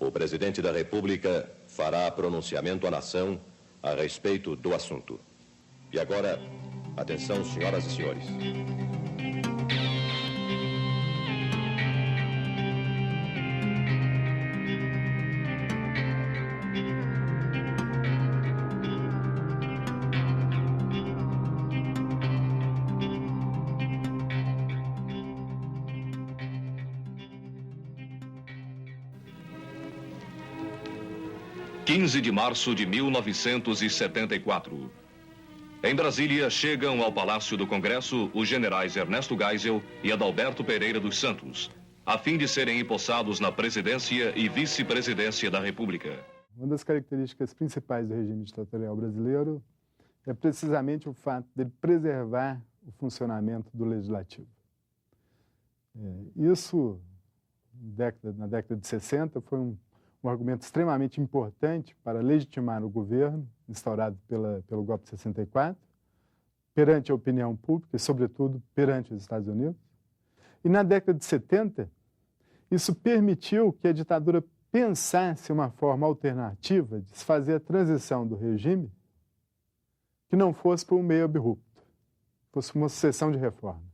O presidente da República fará pronunciamento à nação a respeito do assunto. E agora, atenção, senhoras e senhores. (15 de março de 1974). Em Brasília, chegam ao Palácio do Congresso os generais Ernesto Geisel e Adalberto Pereira dos Santos, a fim de serem empossados na presidência e vice-presidência da República. Uma das características principais do regime ditatorial brasileiro é precisamente o fato de preservar o funcionamento do legislativo. Isso, na década de 60, foi um argumento extremamente importante para legitimar o governo instaurado pelo golpe de 64, perante a opinião pública e, sobretudo, perante os Estados Unidos. E na década de 70, isso permitiu que a ditadura pensasse uma forma alternativa de se fazer a transição do regime que não fosse por um meio abrupto, fosse uma sucessão de reformas.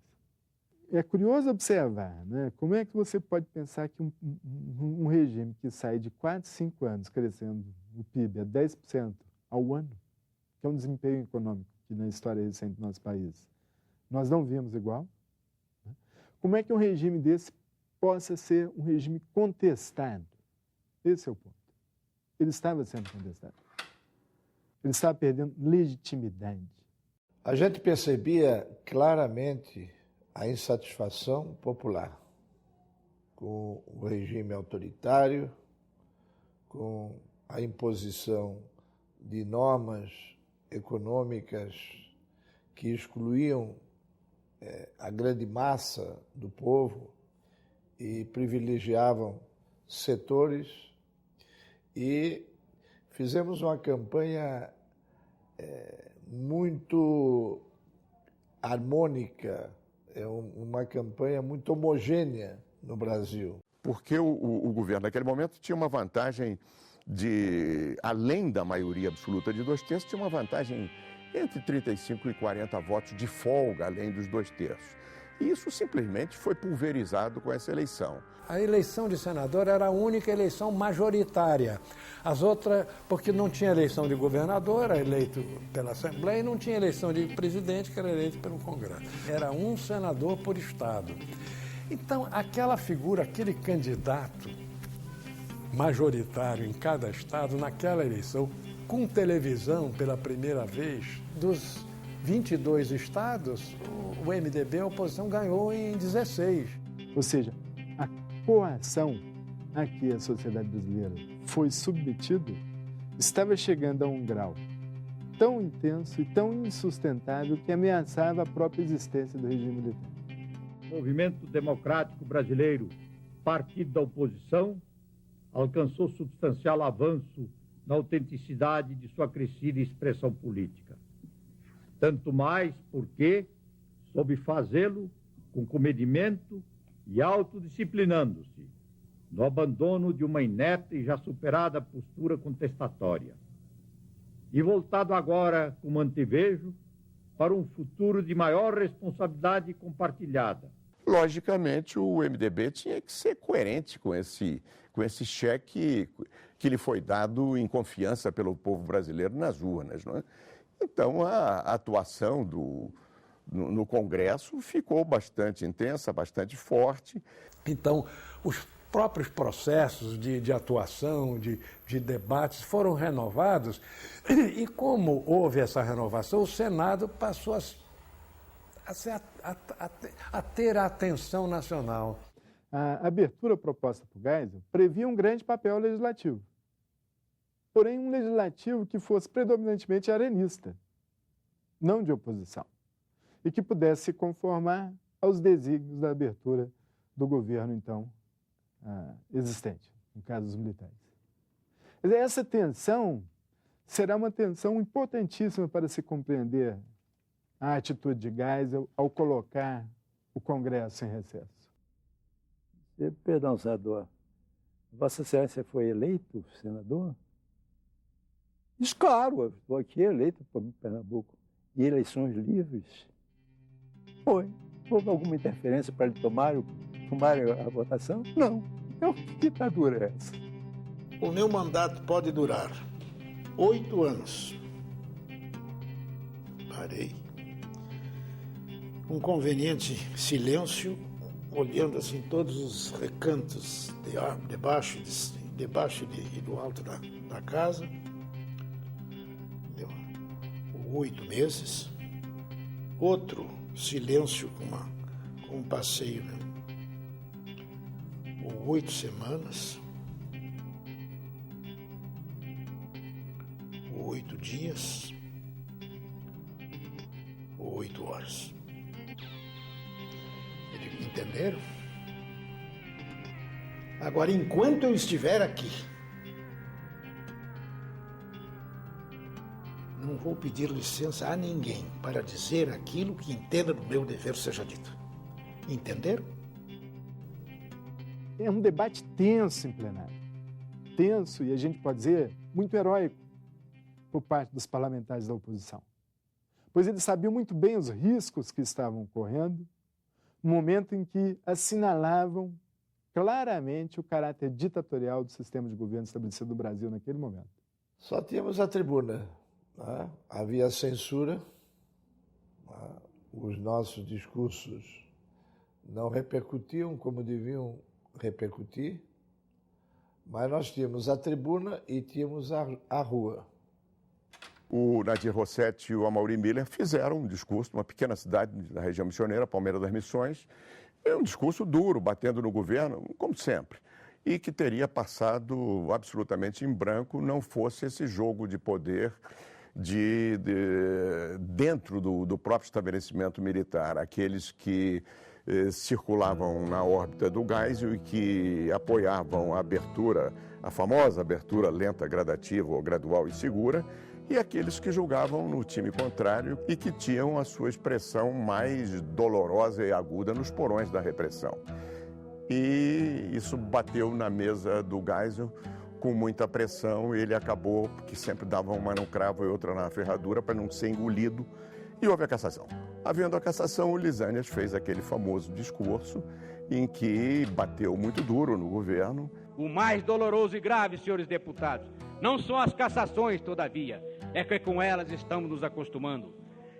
É curioso observar, né, como é que você pode pensar que um regime que sai de 4, 5 anos crescendo o PIB a 10% ao ano, que é um desempenho econômico que na história recente do nosso país nós não vimos igual, né? Como é que um regime desse possa ser um regime contestado? Esse é o ponto. Ele estava sendo contestado. Ele estava perdendo legitimidade. A gente percebia claramente a insatisfação popular com o regime autoritário, com a imposição de normas econômicas que excluíam a grande massa do povo e privilegiavam setores, e fizemos uma campanha muito harmônica, uma campanha muito homogênea no Brasil. Porque o governo, naquele momento, tinha uma vantagem além da maioria absoluta de 2/3, tinha uma vantagem entre 35 e 40 votos de folga, além dos 2/3. E isso simplesmente foi pulverizado com essa eleição. A eleição de senador era a única eleição majoritária. As outras, porque não tinha eleição de governador, era eleito pela Assembleia, e não tinha eleição de presidente, que era eleito pelo Congresso. Era um senador por estado. Então, aquela figura, aquele candidato majoritário em cada estado, naquela eleição, com televisão pela primeira vez, dos 22 estados, o MDB, a oposição, ganhou em 16. Ou seja, a coação a que a sociedade brasileira foi submetida estava chegando a um grau tão intenso e tão insustentável que ameaçava a própria existência do regime militar. O Movimento Democrático Brasileiro, partido da oposição, alcançou substancial avanço na autenticidade de sua crescida expressão política. Tanto mais porque soube fazê-lo com comedimento e autodisciplinando-se, no abandono de uma inepta e já superada postura contestatória. E voltado agora, como antevejo, para um futuro de maior responsabilidade compartilhada. Logicamente, o MDB tinha que ser coerente com esse cheque que lhe foi dado em confiança pelo povo brasileiro nas urnas, não é? Então, a atuação no Congresso ficou bastante intensa, bastante forte. Então, os próprios processos de atuação, de debates foram renovados, e como houve essa renovação, o Senado passou a ter a atenção nacional. A abertura proposta por Geisel previa um grande papel legislativo, porém um legislativo que fosse predominantemente arenista, não de oposição, e que pudesse se conformar aos desígnios da abertura do governo, então, existente, no caso dos militares. Essa tensão será uma tensão importantíssima para se compreender a atitude de Geisel ao colocar o Congresso em recesso. Perdão, senador, Vossa Excelência foi eleito senador? Diz, claro, eu estou aqui eleito para Pernambuco. E eleições livres? Foi. Houve alguma interferência para ele tomar a votação? Não. Então, que ditadura é essa? O meu mandato pode durar 8 anos. Parei. Um conveniente silêncio, olhando assim todos os recantos debaixo e do alto da casa. Deu 8 meses. Outro silêncio com um passeio, né? 8 semanas. 8 dias. 8 horas. Entenderam? Agora, enquanto eu estiver aqui, não vou pedir licença a ninguém para dizer aquilo que entenda do meu dever seja dito. Entenderam? É um debate tenso em plenário. Tenso e, a gente pode dizer, muito heróico por parte dos parlamentares da oposição. Pois eles sabiam muito bem os riscos que estavam correndo no momento em que assinalavam claramente o caráter ditatorial do sistema de governo estabelecido no Brasil naquele momento. Só tínhamos a tribuna. Né? Havia censura. Né? Os nossos discursos não repercutiam como deviam repercutir, mas nós tínhamos a tribuna e tínhamos a rua. O Nadir Rossetti e o Amaury Miller fizeram um discurso numa pequena cidade da região missioneira, Palmeira das Missões, um discurso duro, batendo no governo, como sempre, e que teria passado absolutamente em branco não fosse esse jogo de poder dentro do próprio estabelecimento militar, aqueles que circulavam na órbita do Geisel e que apoiavam a abertura, a famosa abertura lenta, gradativa ou gradual e segura, e aqueles que julgavam no time contrário e que tinham a sua expressão mais dolorosa e aguda nos porões da repressão. E isso bateu na mesa do Geisel com muita pressão, ele acabou, porque sempre dava uma no cravo e outra na ferradura para não ser engolido, e houve a cassação. Havendo a cassação, o Lisânias fez aquele famoso discurso em que bateu muito duro no governo. O mais doloroso e grave, senhores deputados, não são as cassações, todavia, é que com elas estamos nos acostumando.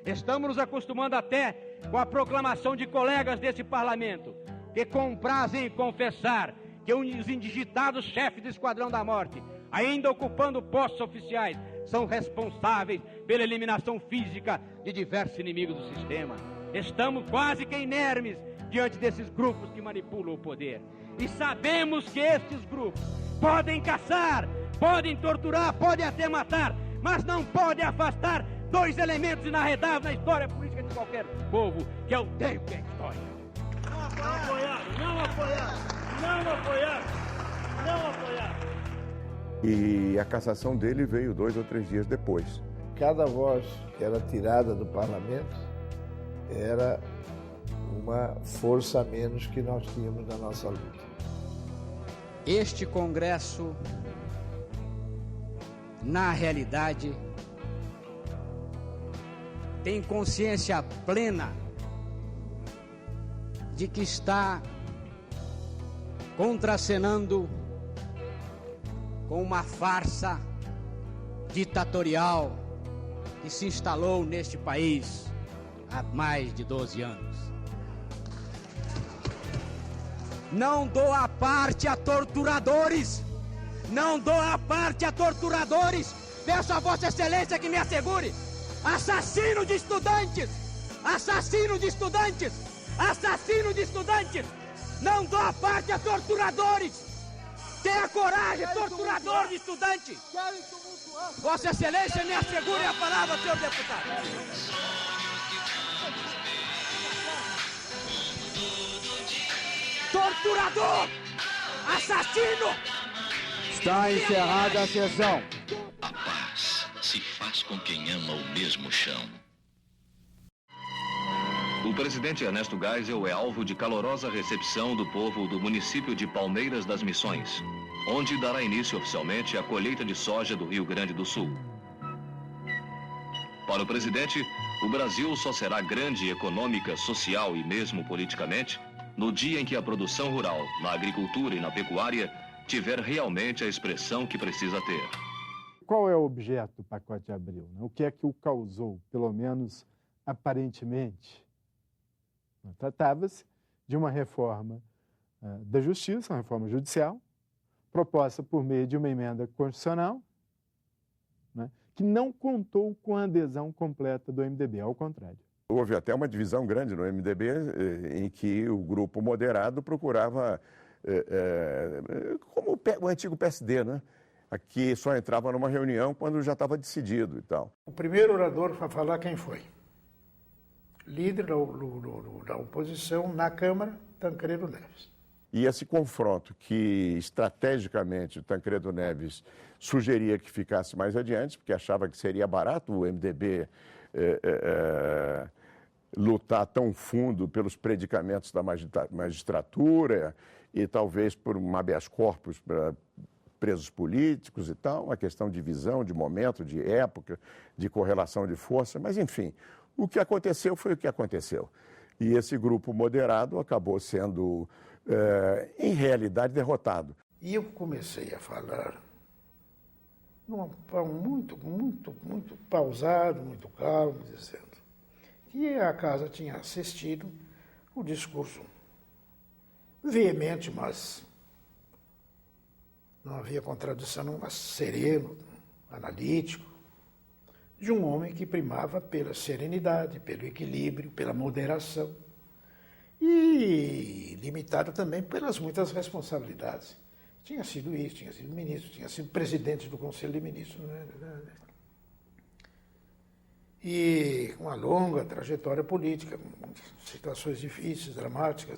Estamos nos acostumando até com a proclamação de colegas desse parlamento, que comprazem em confessar que os indigitados chefes do Esquadrão da Morte, ainda ocupando postos oficiais, são responsáveis pela eliminação física de diversos inimigos do sistema. Estamos quase que inermes diante desses grupos que manipulam o poder. E sabemos que estes grupos podem caçar, podem torturar, podem até matar, mas não podem afastar 2 elementos inarredáveis na história política de qualquer povo, que é o tempo e a história. Não apoiar, não apoiar, não apoiar, não apoiar. E a cassação dele veio 2 ou 3 dias depois. Cada voz que era tirada do parlamento era uma força a menos que nós tínhamos na nossa luta. Este Congresso, na realidade, tem consciência plena de que está contracenando com uma farsa ditatorial que se instalou neste país há mais de 12 anos. Não dou a parte a torturadores! Não dou a parte a torturadores! Peço a Vossa Excelência que me assegure! Assassino de estudantes! Assassino de estudantes! Assassino de estudantes! Não dou a parte a torturadores! Tenha coragem, torturador de estudante! Vossa Excelência me assegure a palavra, senhor deputado! Torturador! Assassino! Está encerrada a sessão. A paz se faz com quem ama o mesmo chão. O presidente Ernesto Geisel é alvo de calorosa recepção do povo do município de Palmeiras das Missões, onde dará início oficialmente a colheita de soja do Rio Grande do Sul. Para o presidente, o Brasil só será grande econômica, social e mesmo politicamente no dia em que a produção rural, na agricultura e na pecuária, tiver realmente a expressão que precisa ter. Qual é o objeto do pacote de Abril? O que é que o causou, pelo menos aparentemente? Tratava-se de uma reforma da Justiça, uma reforma judicial, proposta por meio de uma emenda constitucional, né, que não contou com a adesão completa do MDB, ao contrário. Houve até uma divisão grande no MDB, em que o grupo moderado procurava, como o antigo PSD, né? Aqui só entrava numa reunião quando já estava decidido e tal. O primeiro orador para falar quem foi? Líder da oposição na Câmara, Tancredo Neves. E esse confronto que, estrategicamente, o Tancredo Neves sugeria que ficasse mais adiante, porque achava que seria barato o MDB lutar tão fundo pelos predicamentos da magistratura e talvez por um habeas corpus para presos políticos e tal, uma questão de visão, de momento, de época, de correlação de força, mas enfim, o que aconteceu foi o que aconteceu. E esse grupo moderado acabou sendo, em realidade, derrotado. E eu comecei a falar num tom muito pausado, muito calmo, dizendo que a casa tinha assistido o discurso veemente, mas não havia contradição, mas sereno, analítico, de um homem que primava pela serenidade, pelo equilíbrio, pela moderação e limitado também pelas muitas responsabilidades. Tinha sido isso, tinha sido ministro, tinha sido presidente do Conselho de Ministros, não é verdade? E uma longa trajetória política, situações difíceis, dramáticas.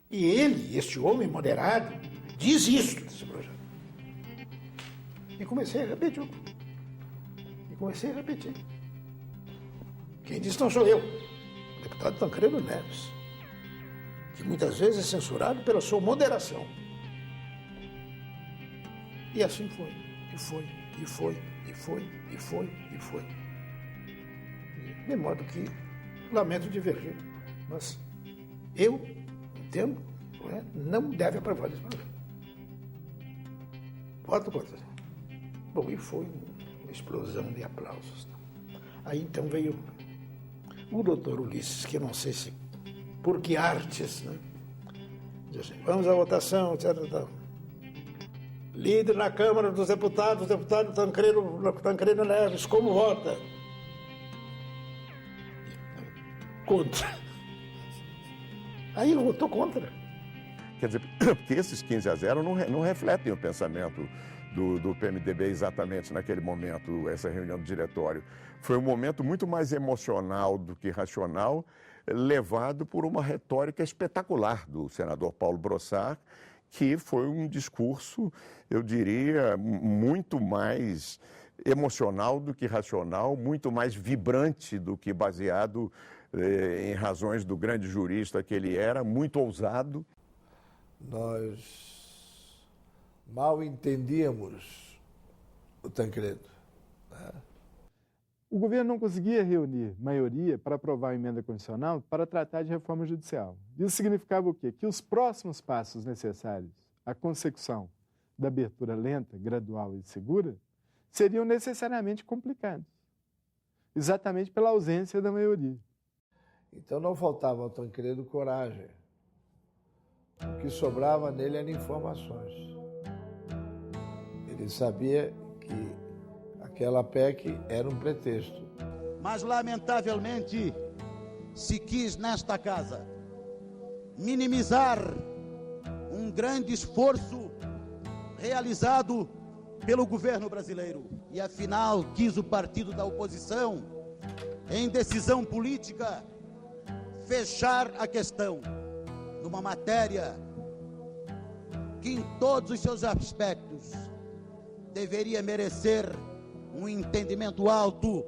E ele, este homem moderado, diz isso nesse projeto. E comecei a repetir. Quem disse não sou eu, o deputado Tancredo Neves, que muitas vezes é censurado pela sua moderação. E assim foi, e foi. De modo que lamento divergir, mas eu entendo, não deve aprovar esse programa. Voto contra. Bom, e foi uma explosão de aplausos. Aí então veio o doutor Ulisses, que eu não sei se por que artes, né? Diz assim, vamos à votação, etc. Líder na Câmara dos Deputados, deputado Tancredo Neves, como vota? Contra. Aí ele votou contra. Quer dizer, porque esses 15-0 não refletem o pensamento do PMDB exatamente naquele momento, essa reunião do diretório. Foi um momento muito mais emocional do que racional, levado por uma retórica espetacular do senador Paulo Brossard, que foi um discurso, eu diria, muito mais emocional do que racional, muito mais vibrante do que baseado em razões do grande jurista que ele era, muito ousado. Nós mal entendíamos o Tancredo. Né? O governo não conseguia reunir maioria para aprovar a emenda constitucional para tratar de reforma judicial. Isso significava o quê? Que os próximos passos necessários à consecução da abertura lenta, gradual e segura seriam necessariamente complicados, exatamente pela ausência da maioria. Então não faltava ao Tancredo coragem. O que sobrava nele eram informações. Ele sabia que aquela PEC era um pretexto. Mas, lamentavelmente, se quis nesta casa minimizar um grande esforço realizado pelo governo brasileiro. E, afinal, quis o partido da oposição, em decisão política, fechar a questão numa matéria que, em todos os seus aspectos, deveria merecer um entendimento alto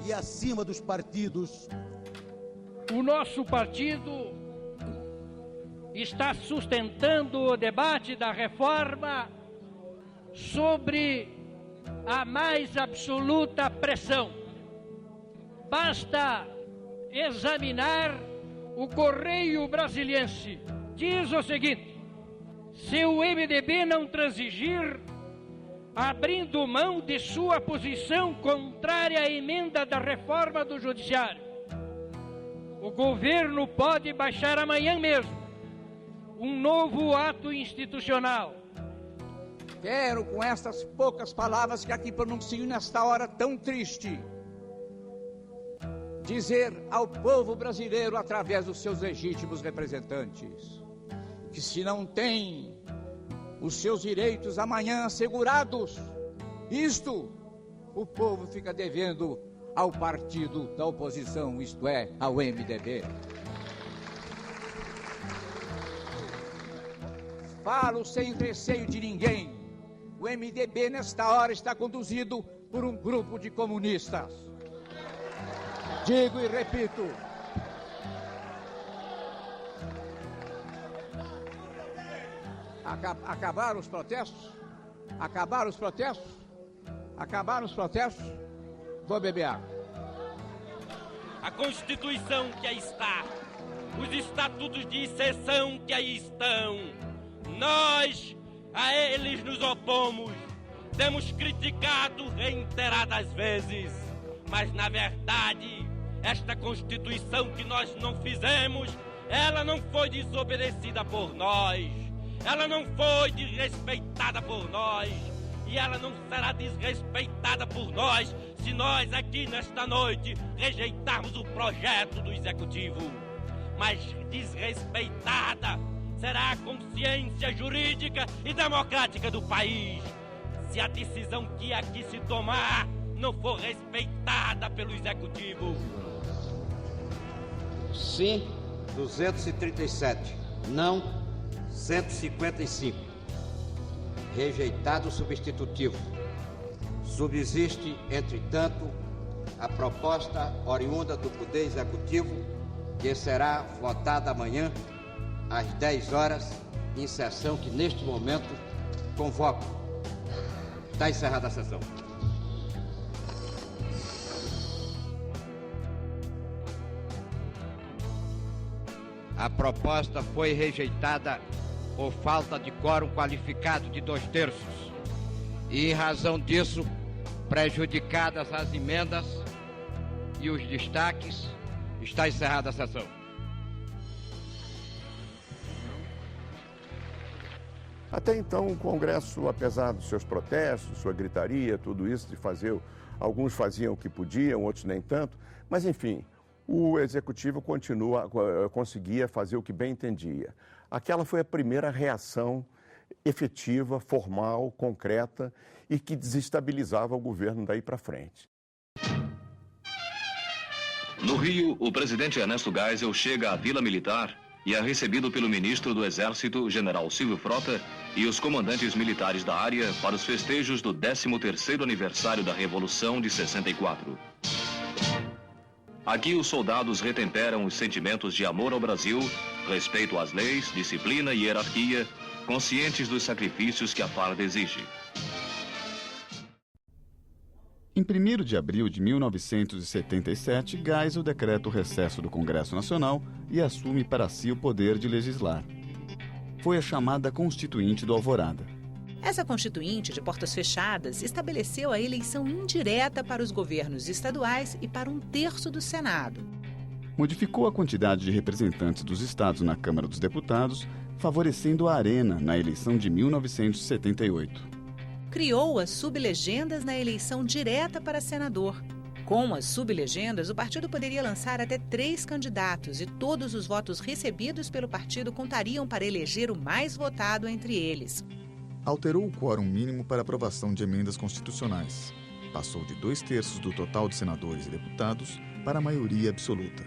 e acima dos partidos o nosso partido está sustentando o debate da reforma sobre a mais absoluta pressão. Basta examinar o Correio Brasiliense. Diz o seguinte: se o MDB não transigir, abrindo mão de sua posição contrária à emenda da reforma do Judiciário, o governo pode baixar amanhã mesmo um novo ato institucional. Quero, com estas poucas palavras que aqui pronuncio nesta hora tão triste, dizer ao povo brasileiro, através dos seus legítimos representantes, que se não tem os seus direitos amanhã assegurados, isto o povo fica devendo ao partido da oposição, isto é, ao MDB. Falo sem receio de ninguém. O MDB, nesta hora, está conduzido por um grupo de comunistas. Digo e repito. Acabaram os protestos? Acabaram os protestos? Acabaram os protestos? Vou beber água. A Constituição que aí está, os estatutos de exceção que aí estão, nós a eles nos opomos, temos criticado reiteradas vezes, mas na verdade, esta Constituição que nós não fizemos, ela não foi desobedecida por nós, ela não foi desrespeitada por nós, e ela não será desrespeitada por nós se nós aqui nesta noite rejeitarmos o projeto do Executivo. Mas desrespeitada será a consciência jurídica e democrática do país, se a decisão que aqui se tomar não for respeitada pelo Executivo. Sim, 237. Não, 155. Rejeitado o substitutivo. Subsiste, entretanto, a proposta oriunda do Poder Executivo, que será votada amanhã, às 10 horas, em sessão que neste momento convoco. Está encerrada a sessão. A proposta foi rejeitada por falta de quórum qualificado de 2/3. E, em razão disso, prejudicadas as emendas e os destaques, está encerrada a sessão. Até então, o Congresso, apesar dos seus protestos, sua gritaria, tudo isso de fazer, alguns faziam o que podiam, outros nem tanto, mas enfim, o Executivo conseguia fazer o que bem entendia. Aquela foi a primeira reação efetiva, formal, concreta e que desestabilizava o governo daí para frente. No Rio, o presidente Ernesto Geisel chega à Vila Militar e é recebido pelo ministro do Exército, general Silvio Frota, e os comandantes militares da área para os festejos do 13º aniversário da Revolução de 64. Aqui os soldados retemperam os sentimentos de amor ao Brasil, respeito às leis, disciplina e hierarquia, conscientes dos sacrifícios que a farda exige. Em 1º de abril de 1977, Geisel decreta o recesso do Congresso Nacional e assume para si o poder de legislar. Foi a chamada Constituinte do Alvorada. Essa Constituinte de portas fechadas estabeleceu a eleição indireta para os governos estaduais e para 1/3 do Senado. Modificou a quantidade de representantes dos estados na Câmara dos Deputados, favorecendo a Arena na eleição de 1978. Criou as sublegendas na eleição direta para senador. Com as sublegendas, o partido poderia lançar até 3 candidatos e todos os votos recebidos pelo partido contariam para eleger o mais votado entre eles. Alterou o quórum mínimo para aprovação de emendas constitucionais. Passou de 2/3 do total de senadores e deputados para a maioria absoluta.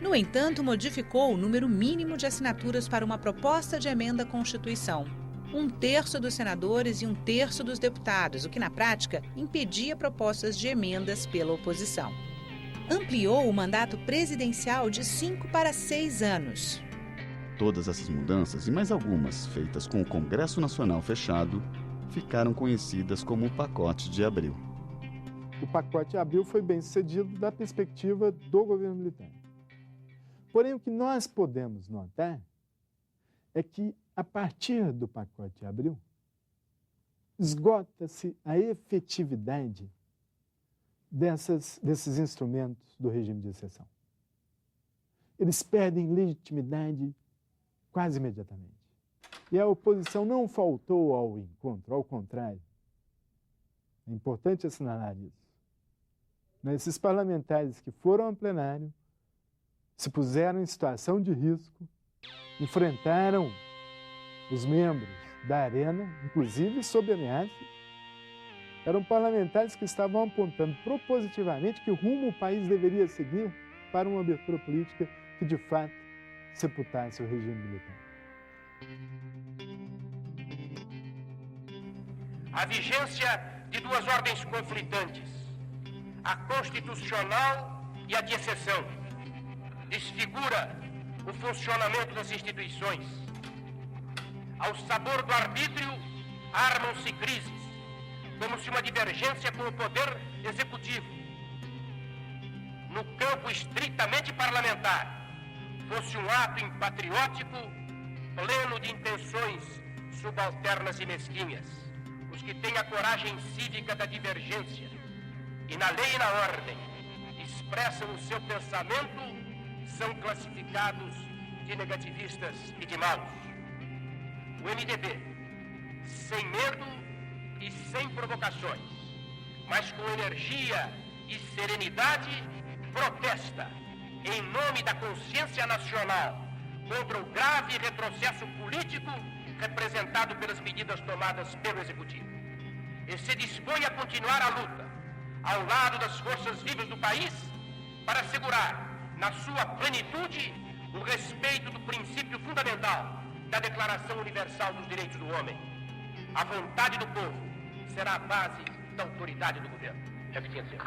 No entanto, modificou o número mínimo de assinaturas para uma proposta de emenda à Constituição. 1/3 dos senadores e 1/3 dos deputados, o que na prática impedia propostas de emendas pela oposição. ampliou o mandato presidencial de 5 para 6 anos. Todas essas mudanças, e mais algumas feitas com o Congresso Nacional fechado, ficaram conhecidas como o Pacote de Abril. O Pacote de Abril foi bem sucedido da perspectiva do governo militar. Porém, o que nós podemos notar é que, a partir do Pacote de Abril, esgota-se a efetividade desses instrumentos do regime de exceção. Eles perdem legitimidade quase imediatamente. E a oposição não faltou ao encontro, ao contrário. É importante assinalar isso. Esses parlamentares que foram ao plenário se puseram em situação de risco, enfrentaram os membros da arena, inclusive sob ameaça. Eram parlamentares que estavam apontando propositivamente que rumo o país deveria seguir para uma abertura política que, de fato, sepultasse o regime militar. A vigência de duas ordens conflitantes, a constitucional e a de exceção, desfigura o funcionamento das instituições. Ao sabor do arbítrio, armam-se crises, como se uma divergência com o poder executivo, no campo estritamente parlamentar, fosse um ato impatriótico, pleno de intenções subalternas e mesquinhas. Os que têm a coragem cívica da divergência e na lei e na ordem expressam o seu pensamento são classificados de negativistas e de maus. O MDB, sem medo e sem provocações, mas com energia e serenidade, protesta em nome da consciência nacional contra o grave retrocesso político representado pelas medidas tomadas pelo Executivo. E se dispõe a continuar a luta ao lado das forças vivas do país para assegurar, na sua plenitude, o respeito do princípio fundamental da Declaração Universal dos Direitos do Homem. A vontade do povo será a base da autoridade do governo. Repetindo sempre.